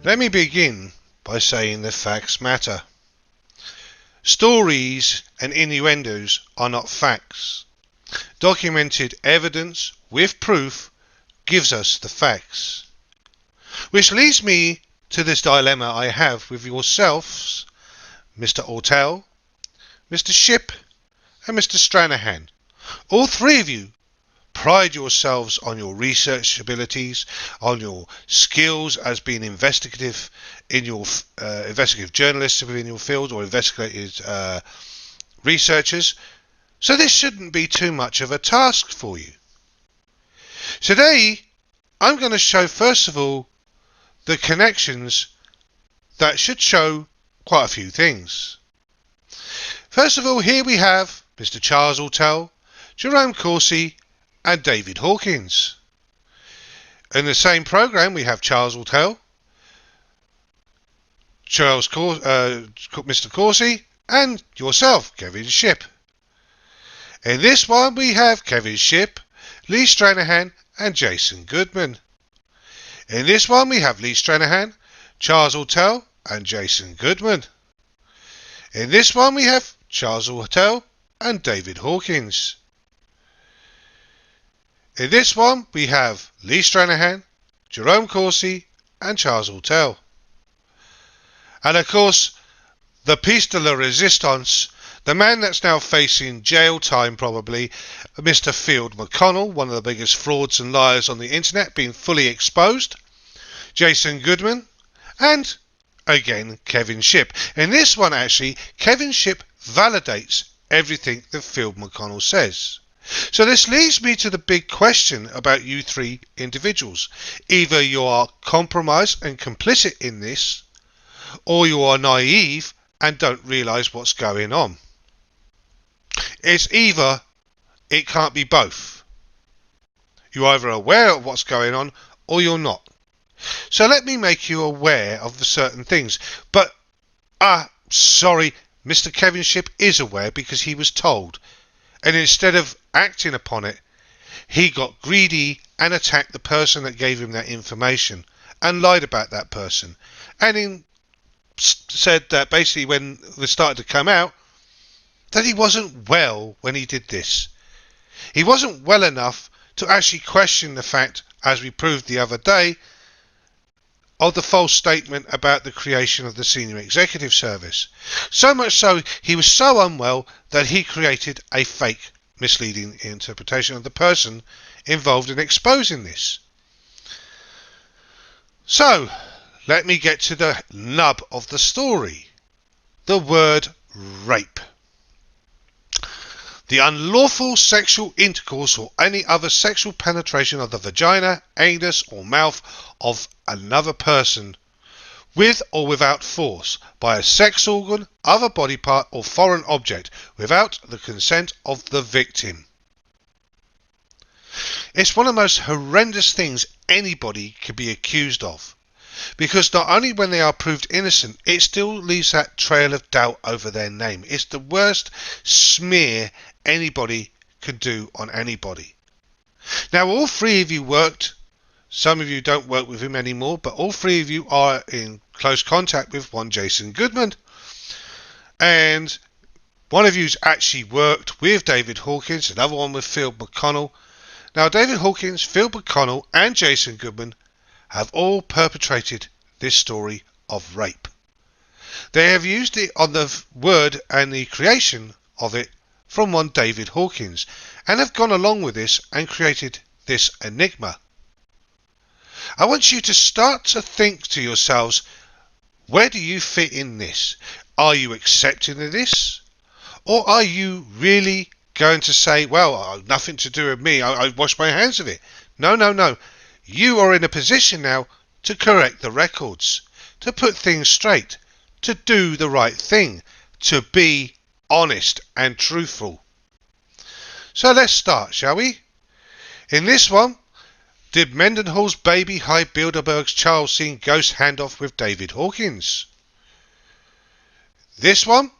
Let me begin by saying that facts matter. Stories and innuendos are not facts. Documented evidence with proof gives us the facts. Which leads me to this dilemma I have with yourselves, Mr. Ortel, Mr. Shipp and Mr. Stranahan. All three of you pride yourselves on your research abilities, on your skills as being investigative in your investigative journalists within your field, or investigative researchers. So this shouldn't be too much of a task for you. Today, I'm going to show first of all the connections that should show quite a few things. First of all, here we have Mr. Charles Ortel, Jerome Corsi and David Hawkins. In the same program we have Charles Ortel, Mr. Corsi and yourself, Kevin Shipp. In this one we have Kevin Shipp, Lee Stranahan and Jason Goodman. In this one we have Lee Stranahan, Charles Ortel and Jason Goodman. In this one we have Charles Ortel and David Hawkins. In this one we have Lee Stranahan, Jerome Corsi and Charles Ortel. And of course, the piece de la resistance, the man that's now facing jail time probably, Mr. Field McConnell, one of the biggest frauds and liars on the internet, being fully exposed, Jason Goodman, and again Kevin Shipp. In this one actually, Kevin Shipp validates everything that Field McConnell says. So this leads me to the big question about you three individuals. Either you are compromised and complicit in this, or you are naive and don't realise what's going on. It's either, it can't be both. You're either aware of what's going on or you're not. So let me make you aware of certain things. But, sorry, Mr. Kevin Shipp is aware because he was told. And instead of acting upon it, he got greedy and attacked the person that gave him that information and lied about that person. And said that basically when this started to come out, that he wasn't well when he did this. He wasn't well enough to actually question the fact, as we proved the other day, of the false statement about the creation of the Senior Executive Service. So much so, he was so unwell that he created a fake, misleading interpretation of the person involved in exposing this. So, let me get to the nub of the story. The word rape. The unlawful sexual intercourse or any other sexual penetration of the vagina, anus or mouth of another person, with or without force, by a sex organ, other body part or foreign object, without the consent of the victim. It's one of the most horrendous things anybody could be accused of. Because not only when they are proved innocent, it still leaves that trail of doubt over their name. It's the worst smear anybody can do on anybody. Now, all three of you worked, some of you don't work with him anymore, but all three of you are in close contact with one Jason Goodman. And one of you's actually worked with David Hawkins, another one with Field McConnell. Now, David Hawkins, Field McConnell and Jason Goodman have all perpetrated this story of rape. They have used it on the word and the creation of it from one David Hawkins, and have gone along with this and created this enigma. I want you to start to think to yourselves, where do you fit in this? Are you accepting of this? Or are you really going to say, well, nothing to do with me, I wash my hands of it? No, no, no. You are in a position now to correct the records, to put things straight, to do the right thing, to be honest and truthful. So let's start, shall we? In this one, did Mendenhall's baby hide Bilderberg's child scene ghost handoff with David Hawkins? This one,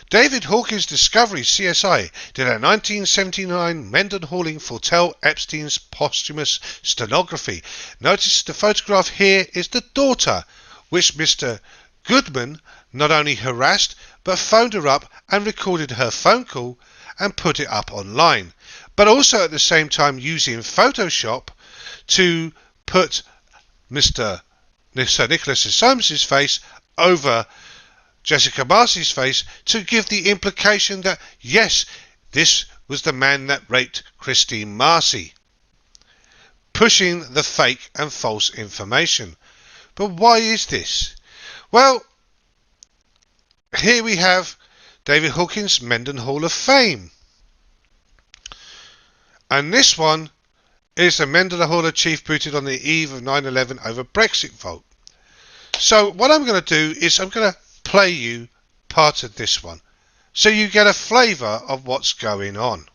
David Hawkins' Discovery CSI did a 1979 Mendenhalling foretell Epstein's posthumous stenography. Notice the photograph here is the daughter which Mr. Goodman not only harassed but phoned her up and recorded her phone call and put it up online, but also at the same time using Photoshop to put Sir Nicholas Soames's face over Jessica Marcy's face to give the implication that yes, this was the man that raped Christine Marcy, pushing the fake and false information. But why is this? Well, here we have David Hawkins' Mendenhall of Fame. And this one is the Mendenhall of Chief booted on the eve of 9/11 over Brexit vote. So what I'm going to do is I'm going to play you part of this one so you get a flavour of what's going on.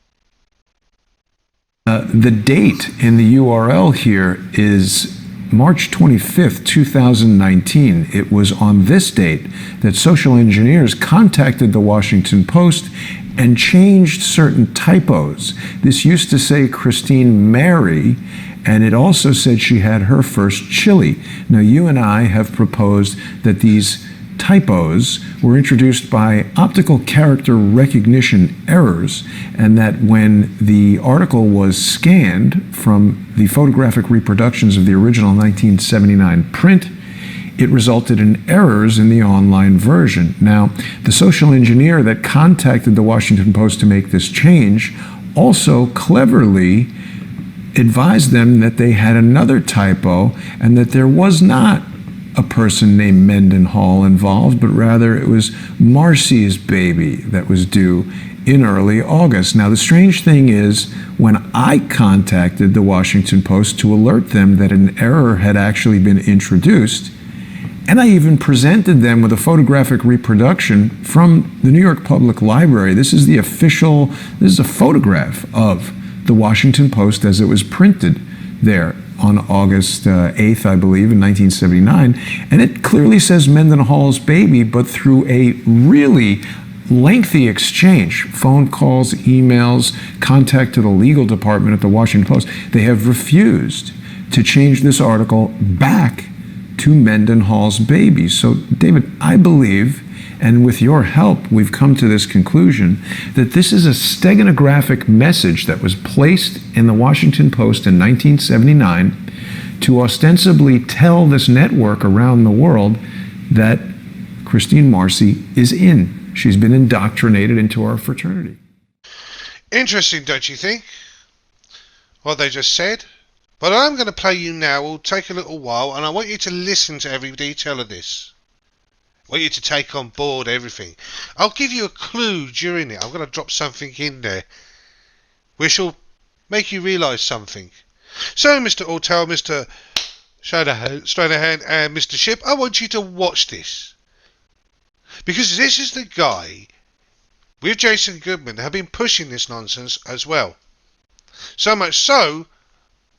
The date in the URL here is March 25th, 2019. It was on this date that social engineers contacted the Washington Post and changed certain typos. This used to say Christine Mary, and it also said she had her first chili. Now, you and I have proposed that these typos were introduced by optical character recognition errors, and that when the article was scanned from the photographic reproductions of the original 1979 print, it resulted in errors in the online version. Now, the social engineer that contacted the Washington Post to make this change also cleverly advised them that they had another typo and that there was not a person named Mendenhall involved, but rather it was Marcy's baby that was due in early August. Now, the strange thing is, when I contacted the Washington Post to alert them that an error had actually been introduced, and I even presented them with a photographic reproduction from the New York Public Library. This is a photograph of the Washington Post as it was printed there on August 8th, I believe, in 1979. And it clearly says Mendenhall's baby, but through a really lengthy exchange, phone calls, emails, contact to the legal department at the Washington Post, they have refused to change this article back to Mendenhall's baby. So, David, I believe, and with your help, we've come to this conclusion that this is a steganographic message that was placed in the Washington Post in 1979 to ostensibly tell this network around the world that Christine Marcy is in. She's been indoctrinated into our fraternity. Interesting, don't you think? What they just said? But I'm going to play you now. Will take a little while, and I want you to listen to every detail of this. I want you to take on board everything. I'll give you a clue during it. I'm going to drop something in there which will make you realise something. So, Mr. Ortel, Mr. Stranahan, and Mr. Ship, I want you to watch this. Because this is the guy with Jason Goodman have been pushing this nonsense as well. So much so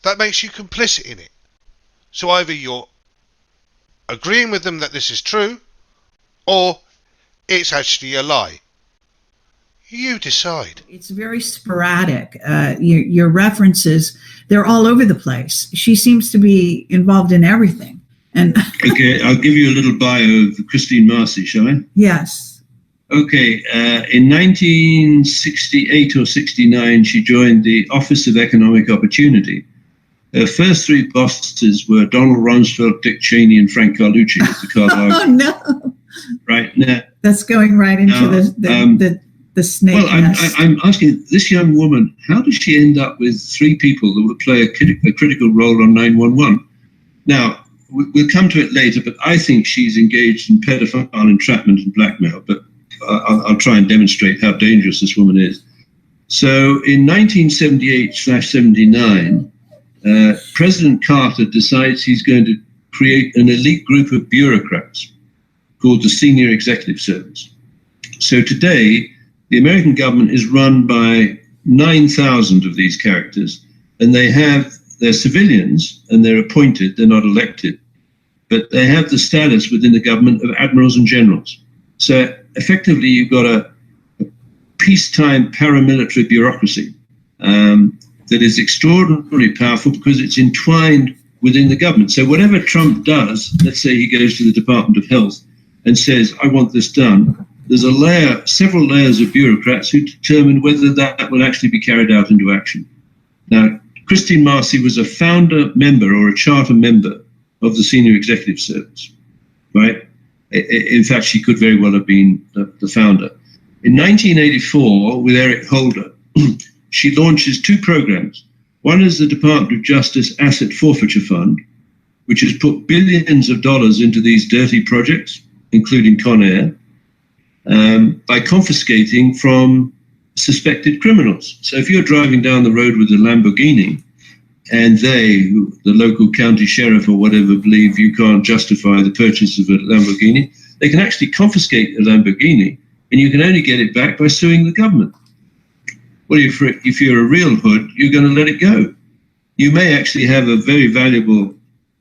that makes you complicit in it. So either you're agreeing with them that this is true, or it's actually a lie. You decide. It's very sporadic. Your references, they're all over the place. She seems to be involved in everything. And okay, I'll give you a little bio of Christine Marcy, shall I? Yes. Okay, in 1968 or 69, she joined the Office of Economic Opportunity. Her first three bosses were Donald Rumsfeld, Dick Cheney, and Frank Carlucci. Oh, no. Right now. That's going right into the snake nest. Well, I'm asking this young woman, how did she end up with three people that would play a critical role on 911? Now, we'll come to it later, but I think she's engaged in pedophile entrapment and blackmail, but I'll try and demonstrate how dangerous this woman is. So in 1978/79, President Carter decides he's going to create an elite group of bureaucrats called the Senior Executive Service. So today, the American government is run by 9,000 of these characters, and they're civilians, and they're appointed, they're not elected, but they have the status within the government of admirals and generals. So effectively, you've got a peacetime paramilitary bureaucracy that is extraordinarily powerful because it's entwined within the government. So whatever Trump does, let's say he goes to the Department of Health and says, I want this done, there's several layers of bureaucrats who determine whether that will actually be carried out into action. Now, Christine Marcy was a founder member or a charter member of the Senior Executive Service, right? In fact, she could very well have been the founder. In 1984, with Eric Holder, she launches two programs. One is the Department of Justice Asset Forfeiture Fund, which has put billions of dollars into these dirty projects, including Con Air, by confiscating from suspected criminals. So if you're driving down the road with a Lamborghini and the local county sheriff or whatever, believe you can't justify the purchase of a Lamborghini, they can actually confiscate a Lamborghini, and you can only get it back by suing the government. Well, if you're a real hood, you're going to let it go. You may actually have a very valuable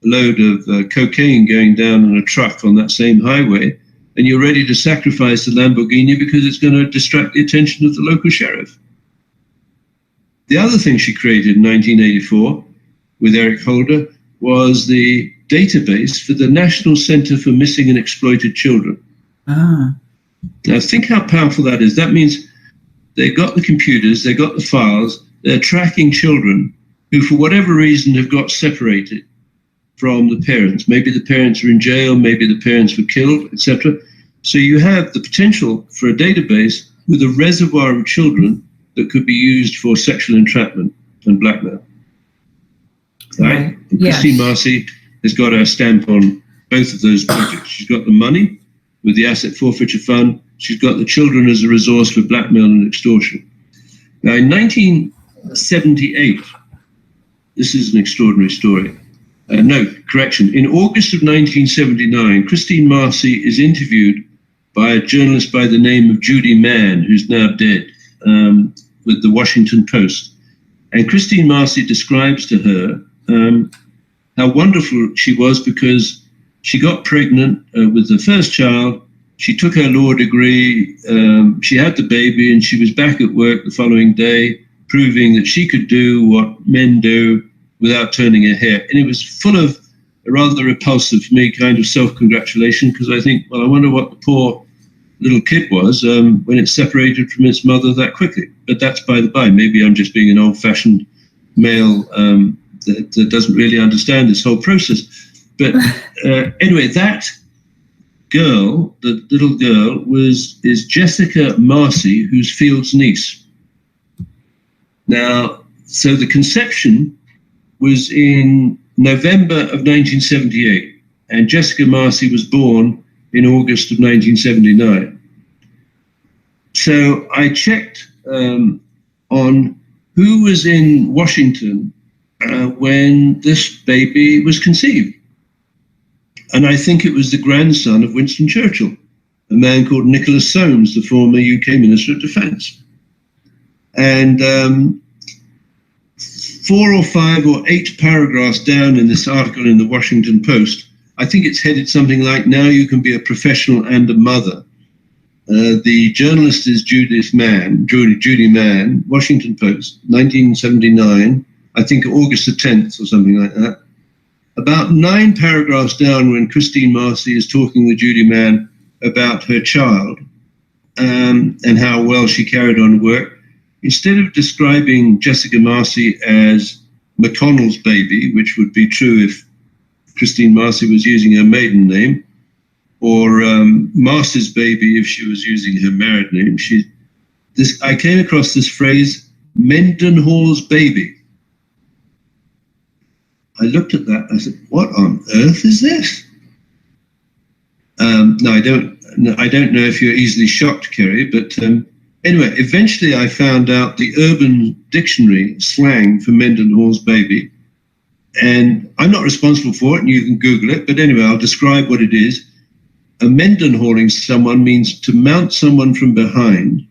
load of cocaine going down in a truck on that same highway, and you're ready to sacrifice the Lamborghini because it's going to distract the attention of the local sheriff. The other thing she created in 1984 with Eric Holder was the database for the National Center for Missing and Exploited Children. Now think how powerful that is. That means they've got the computers, they've got the files, they're tracking children who for whatever reason have got separated from the parents. Maybe the parents are in jail, maybe the parents were killed, etc. So you have the potential for a database with a reservoir of children that could be used for sexual entrapment and blackmail. Right? And Yes. Christine Marcy has got her stamp on both of those projects. She's got the money with the Asset Forfeiture Fund. She's got the children as a resource for blackmail and extortion. Now, in 1978, this is an extraordinary story. No, correction. In August of 1979, Christine Marcy is interviewed by a journalist by the name of Judy Mann, who's now dead, with the Washington Post. And Christine Marcy describes to her how wonderful she was because she got pregnant with the first child. She took her law degree. She had the baby, and she was back at work the following day, proving that she could do what men do without turning her hair. And it was full of a rather repulsive for me kind of self-congratulation, because I think, well, I wonder what the poor little kid was when it separated from its mother that quickly. But that's by the by. Maybe I'm just being an old-fashioned male that doesn't really understand this whole process. But anyway, that girl, the little girl, is Jessica Marcy, who's Field's niece. Now, so the conception was in November of 1978, and Jessica Marcy was born in August of 1979. So I checked on who was in Washington when this baby was conceived. And I think it was the grandson of Winston Churchill, a man called Nicholas Soames, the former UK Minister of Defence. And 4 or 5 or 8 paragraphs down in this article in the Washington Post, I think it's headed something like, "Now you can be a professional and a mother." The journalist is Judy Mann, Washington Post, 1979, I think August the 10th or something like that. About 9 paragraphs down, when Christine Marcy is talking with Judy Mann about her child and how well she carried on work, instead of describing Jessica Marcy as McConnell's baby, which would be true if Christine Marcy was using her maiden name, or Marcy's baby if she was using her married name, I came across this phrase, Mendenhall's baby. I looked at that, I said, what on earth is this? No, I don't know if you're easily shocked, Kerry, but anyway, eventually I found out the Urban Dictionary slang for Mendenhall's baby, and I'm not responsible for it, and you can Google it, but anyway, I'll describe what it is. A Mendenhalling someone means to mount someone from behind,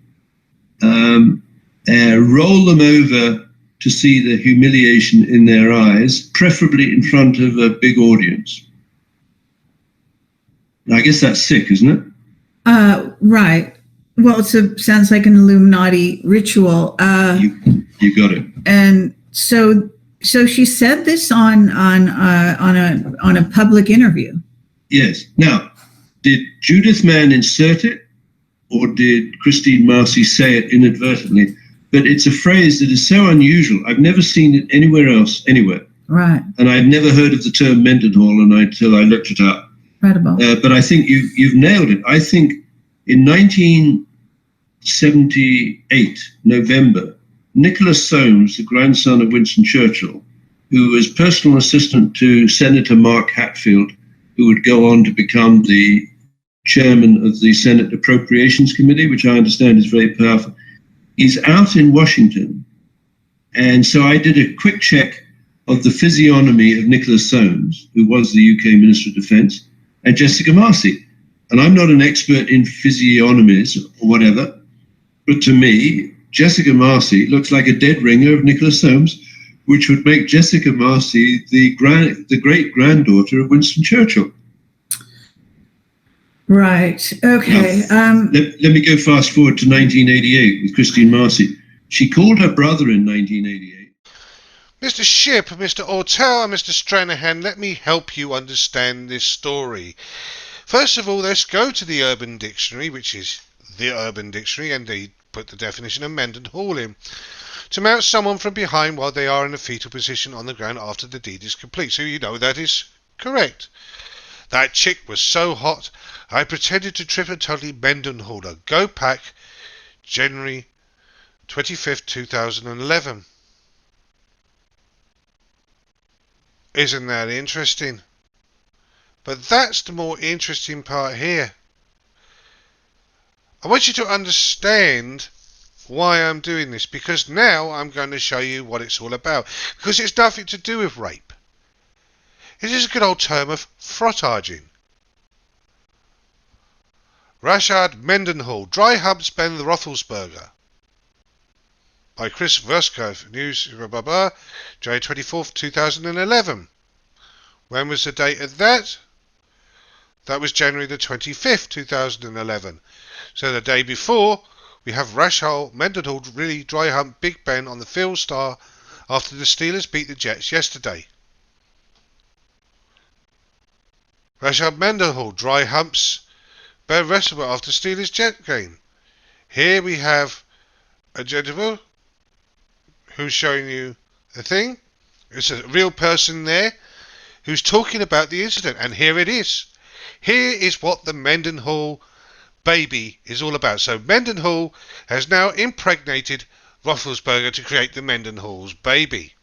roll them over to see the humiliation in their eyes, preferably in front of a big audience. I guess that's sick, isn't it? Right. Well, sounds like an Illuminati ritual. You got it. And so So she said this on a public interview. Yes. Now, did Judith Mann insert it, or did Christine Marcy say it inadvertently? But it's a phrase that is so unusual. I've never seen it anywhere else, anywhere. Right. And I've never heard of the term Mendenhall until I looked it up. Incredible. But I think you've nailed it. I think in 1978, November, Nicholas Soames, the grandson of Winston Churchill, who was personal assistant to Senator Mark Hatfield, who would go on to become the chairman of the Senate Appropriations Committee, which I understand is very powerful. He's out in Washington. And so I did a quick check of the physiognomy of Nicholas Soames, who was the UK Minister of Defence, and Jessica Marcy. And I'm not an expert in physiognomies or whatever, but to me, Jessica Marcy looks like a dead ringer of Nicholas Soames, which would make Jessica Marcy the great-granddaughter of Winston Churchill. Right. Okay. Let me go fast forward to 1988 with Christine Marcy. She called her brother in 1988. Mr. Shipp, Mr. Ortel, and Mr. Stranahan, let me help you understand this story. First of all, let's go to the Urban Dictionary, which is the Urban Dictionary, and they put the definition of Mendenhall in. To mount someone from behind while they are in a fetal position on the ground after the deed is complete. So you know that is correct. That chick was so hot, I pretended to trip and totally Mendenhall her. Go Pack, January 25th, 2011. Isn't that interesting? But that's the more interesting part here. I want you to understand why I'm doing this, because now I'm going to show you what it's all about, because it's nothing to do with rape. It is a good old term of frotaging. Rashard Mendenhall, Dry Humps Ben Roethlisberger. By Chris Verskov, News, January 24th, 2011. When was the date of that? That was January the 25th, 2011. So the day before, we have Rashard Mendenhall really dry hump Big Ben on the Field Star after the Steelers beat the Jets yesterday. Rashard Mendenhall dry humps Ben Roethlisberger after Steelers Jet game. Here we have a gentleman who's showing you the thing. It's a real person there who's talking about the incident, and here it is. Here is what the Mendenhall baby is all about. So Mendenhall has now impregnated Roethlisberger to create the Mendenhall's baby.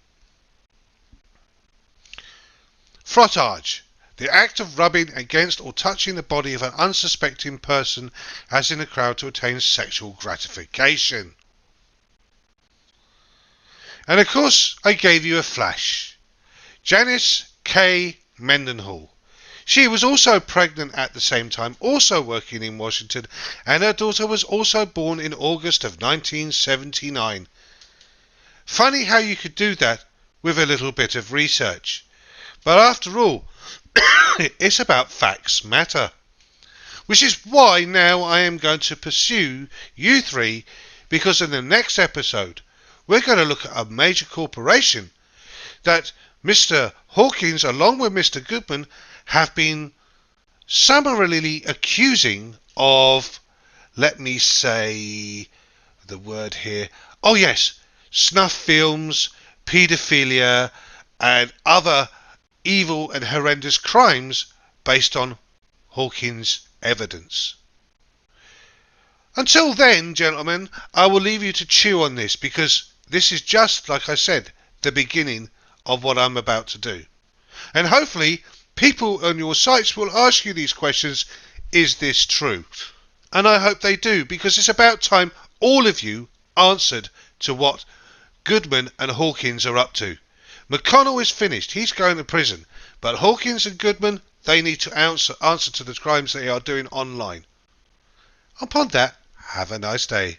Frottage. The act of rubbing against or touching the body of an unsuspecting person as in a crowd to attain sexual gratification. And of course, I gave you a flash. Janice K. Mendenhall. She was also pregnant at the same time, also working in Washington, and her daughter was also born in August of 1979. Funny how you could do that with a little bit of research. But after all, it's about facts matter. Which is why now I am going to pursue you three, because in the next episode, we're going to look at a major corporation that Mr. Hawkins, along with Mr. Goodman, have been summarily accusing of, let me say the word here, oh yes, snuff films, paedophilia, and other evil and horrendous crimes based on Hawkins' evidence. Until then, gentlemen, I will leave you to chew on this, because this is just, like I said, the beginning of what I'm about to do. And hopefully, people on your sites will ask you these questions, is this true? And I hope they do, because it's about time all of you answered to what Goodman and Hawkins are up to. McConnell is finished, he's going to prison, but Hawkins and Goodman, they need to answer to the crimes they are doing online. Upon that, have a nice day.